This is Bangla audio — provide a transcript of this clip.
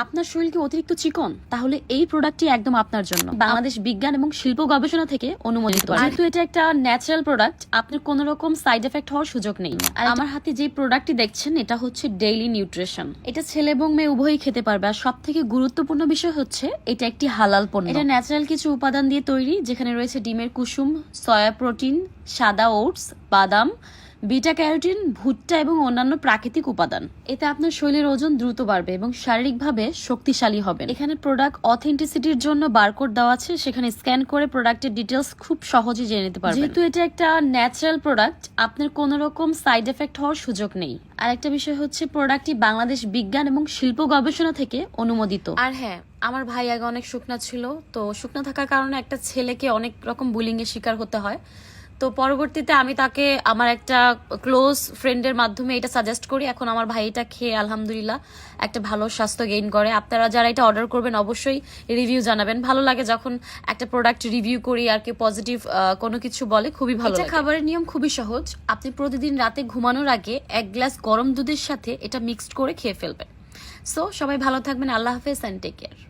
আপনার শরীর কি অতিরিক্ত চিকন? তাহলে এই প্রোডাক্টটি একদম আপনার জন্য। বাংলাদেশ বিজ্ঞান এবং শিল্প গবেষণা থেকে অনুমোদিত। যেহেতু এটা একটা ন্যাচারাল প্রোডাক্ট, আপনার কোনো রকম সাইড এফেক্ট হওয়ার সুযোগ নেই। আর আমার হাতে যে প্রোডাক্টটি দেখছেন এটা হচ্ছে ডেইলি নিউট্রিশন। এটা ছেলে এবং মেয়ে উভয়ই খেতে পারবে। আর সব থেকে গুরুত্বপূর্ণ বিষয় হচ্ছে এটা একটি হালাল পণ্য। এটা ন্যাচারাল কিছু উপাদান দিয়ে তৈরি, যেখানে রয়েছে ডিমের কুসুম, সয়া প্রোটিন, সাদা ওটস, বাদাম, বিটা ক্যারোটিন, ভুট্টা এবং অন্যান্য প্রাকৃতিক উপাদান। এতে আপনার শরীরের ওজন দ্রুত বাড়বে এবং শারীরিকভাবে শক্তিশালী হবে। এখানে প্রোডাক্ট অথেন্টিসিটির জন্য বারকোড দেওয়া আছে, সেখানে স্ক্যান করে প্রোডাক্টের ডিটেলস খুব সহজে জেনে নিতে পারবেন। যেহেতু এটা একটা ন্যাচারাল প্রোডাক্ট, আপনার কোনো রকম সাইড এফেক্ট হওয়ার সুযোগ নেই। আরেকটা বিষয় হচ্ছে প্রোডাক্টটি বাংলাদেশ বিজ্ঞান এবং শিল্প গবেষণা থেকে অনুমোদিত। আর হ্যাঁ, আমার ভাই আগে অনেক শুকনা ছিল, তো শুকনা থাকার কারণে একটা ছেলেকে অনেক রকম বুলিং এর শিকার হতে হয়। তো পরবর্তীতে আমি তাকে আমার একটা ক্লোজ ফ্রেন্ডের মাধ্যমে এটা সাজেস্ট করি। এখন আমার ভাই এটা খেয়ে আলহামদুলিল্লাহ একটা ভালো স্বাস্থ্য গেইন করে। আপনারা যারা এটা অর্ডার করবেন অবশ্যই রিভিউ জানাবেন। ভালো লাগে যখন একটা প্রোডাক্ট রিভিউ করি আর কি পজিটিভ কোনো কিছু বলে, খুবই ভালো লাগে। খাবারের নিয়ম খুবই সহজ। আপনি প্রতিদিন রাতে ঘুমানোর আগে 1 গ্লাস গরম দুধের সাথে এটা মিক্সড করে খেয়ে ফেলবেন। সো সবাই ভালো থাকবেন। আল্লাহ হাফেজ এন্ড টেক কেয়ার।